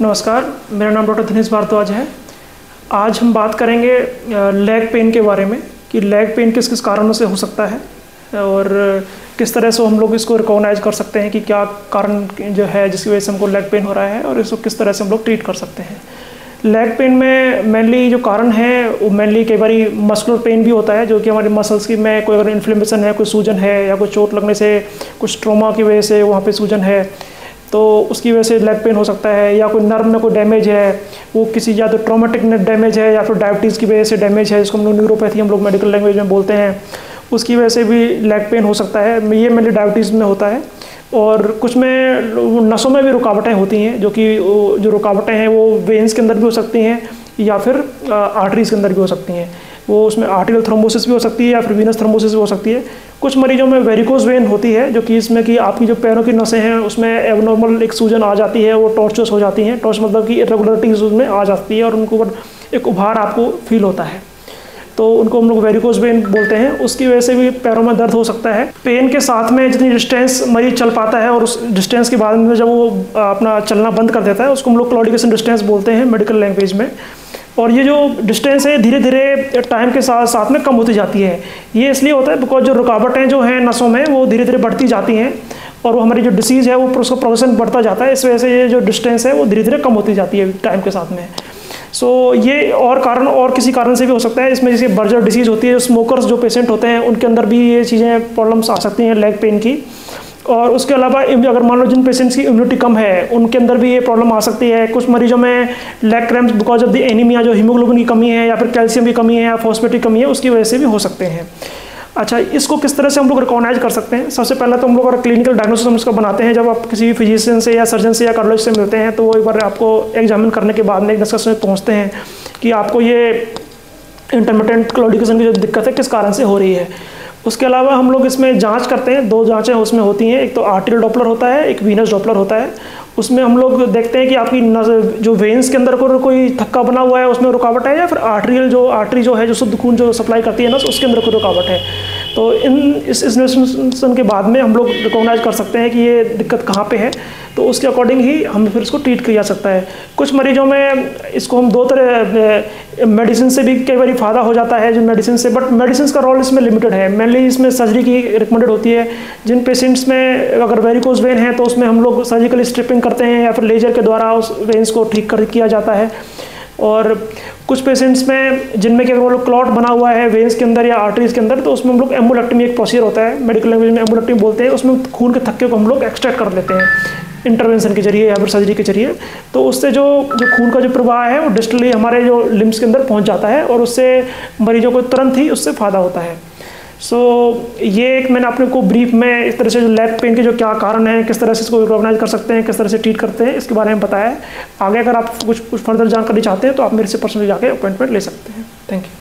नमस्कार, मेरा नाम डॉक्टर दिनेश भारद्वाज है। आज हम बात करेंगे लेग पेन के बारे में कि लेग पेन किस किस कारणों से हो सकता है और किस तरह से हम लोग इसको रिकॉग्नाइज कर सकते हैं कि क्या कारण जो है जिसकी वजह से हमको लेग पेन हो रहा है और इसको किस तरह से हम लोग ट्रीट कर सकते हैं। लेग पेन में मेनली जो कारण है वो मेनली कई बार मस्कुलर पेन भी होता है, जो कि हमारे मसल्स की में कोई अगर इन्फ्लेमेशन है, कोई सूजन है या कोई चोट लगने से कुछ ट्रॉमा की वजह से वहाँ पे सूजन है तो उसकी वजह से लेग पेन हो सकता है। या कोई नर्व में कोई डैमेज है, वो किसी या तो ट्रॉमेटिक डैमेज है या फिर डायबिटीज़ की वजह से डैमेज है, जिसको हम लोग न्यूरोपैथी हम लोग मेडिकल लैंग्वेज में बोलते हैं, उसकी वजह से भी लेग पेन हो सकता है। ये मेनली डायबिटीज़ में होता है। और कुछ में नसों में भी रुकावटें होती हैं, जो कि जो रुकावटें हैं वो वेन्स के अंदर भी हो सकती हैं या फिर आर्टरीज़ के अंदर भी हो सकती हैं। वो उसमें आर्टेरियल थ्रोम्बोसिस भी हो सकती है या फिर वीनस थ्रोम्बोसिस भी हो सकती है। कुछ मरीजों में वेरिकोज वेन होती है, जो कि इसमें कि आपकी जो पैरों की नसें हैं उसमें एबनॉर्मल एक सूजन आ जाती है, वो टॉर्चस हो जाती हैं। टॉर्च मतलब कि इरेगुलरिटीज उसमें आ जाती है और उनको ऊपर एक उभार आपको फील होता है, तो उनको हम लोग वेरिकोज वेन बोलते हैं। उसकी वजह से भी पैरों में दर्द हो सकता है। पेन के साथ में जितनी डिस्टेंस मरीज चल पाता है और उस डिस्टेंस के बाद में जब वो अपना चलना बंद कर देता है उसको हम लोग क्लॉडिकेशन डिस्टेंस बोलते हैं मेडिकल लैंग्वेज में। और ये जो डिस्टेंस है धीरे धीरे टाइम के साथ में कम होती जाती है। ये इसलिए होता है बिकॉज जो रुकावटें जो हैं नसों में वो धीरे धीरे बढ़ती जाती हैं और वो हमारी जो डिसीज़ है वो उसका प्रोग्रेशन बढ़ता जाता है। इस वजह से ये जो डिस्टेंस है वो धीरे धीरे कम होती जाती है टाइम के साथ में। ये और कारण और किसी कारण से भी हो सकता है। इसमें जैसे बर्जर डिसीज़ होती है, स्मोकर्स जो पेशेंट होते हैं उनके अंदर भी ये चीज़ें प्रॉब्लम्स आ सकती हैं लेग पेन की। और उसके अलावा अगर मान लो जिन पेशेंट्स की इम्यूनिटी कम है उनके अंदर भी ये प्रॉब्लम आ सकती है। कुछ मरीजों में leg cramps because of the anaemia, जो हीमोग्लोबिन की कमी है या फिर कैल्शियम की कमी है या फॉस्फेट की कमी है, उसकी वजह से भी हो सकते हैं। अच्छा, इसको किस तरह से हम लोग रिकॉग्नाइज कर सकते हैं? सबसे पहले तो हम लोग अगर क्लिनिकल डायग्नोसिस हम इसका बनाते हैं, जब आप किसी भी फिजिशियन से या सर्जन से या कार्डियोलॉजिस्ट से मिलते हैं तो वो एक बार आपको एग्जामिन करने के बाद में एक डिस्कशन में पहुँचते हैं कि आपको ये इंटरमिटेंट क्लॉडिकेशन की जो दिक्कत है किस कारण से हो रही है। उसके अलावा हम लोग इसमें जांच करते हैं, दो जांचें उसमें होती हैं, एक तो आर्टेरियल डॉपलर होता है, एक वीनस डॉपलर होता है। उसमें हम लोग देखते हैं कि आपकी जो वेन्स के अंदर कोई थक्का बना हुआ है उसमें रुकावट है या फिर आर्टरी जो है जो शुद्ध खून जो सप्लाई करती है ना उसके अंदर कोई रुकावट है। तो इस इन्वेस्टिगेशन के बाद में हम लोग रिकॉग्नाइज कर सकते हैं कि ये दिक्कत कहाँ पे है, तो उसके अकॉर्डिंग ही हम फिर इसको ट्रीट किया जा सकता है। कुछ मरीजों में इसको हम दो तरह मेडिसिन से भी कई बार फ़ायदा हो जाता है, जो मेडिसिन से, बट मेडिसिन का रोल इसमें लिमिटेड है। मेनली इसमें सर्जरी की रिकमेंडेड होती है। जिन पेशेंट्स में अगर वेरिकोज वेन है तो उसमें हम लोग सर्जिकल स्ट्रिपिंग करते हैं या फिर लेजर के द्वारा उस वेन्स को ठीक किया जाता है। और कुछ पेशेंट्स में जिनमें कि अगर वो लोग क्लॉट बना हुआ है वेन्स के अंदर या आर्टरीज के अंदर तो उसमें हम लोग एम्बुलेक्टमी एक प्रोसीजर होता है, मेडिकल लैंग्वेज में एम्बुलेक्टमी बोलते हैं। उसमें खून के थक्के को हम लोग एक्सट्रैक्ट कर लेते हैं इंटरवेंशन के जरिए या फिर सर्जरी के जरिए। तो उससे जो खून का जो प्रवाह है वो डिस्टली हमारे जो लिम्स के अंदर पहुंच जाता है और उससे मरीजों को तुरंत ही उससे फ़ायदा होता है। ये एक मैंने अपने को ब्रीफ में इस तरह से जो लेग पेन के जो क्या कारण है, किस तरह से इसको रिकॉग्नाइज कर सकते हैं, किस तरह से ट्रीट करते हैं, इसके बारे में बताया है। आगे अगर आप कुछ फर्दर जानकारी चाहते हैं तो आप मेरे से पर्सनली जाके अपॉइंटमेंट ले सकते हैं। Thank you.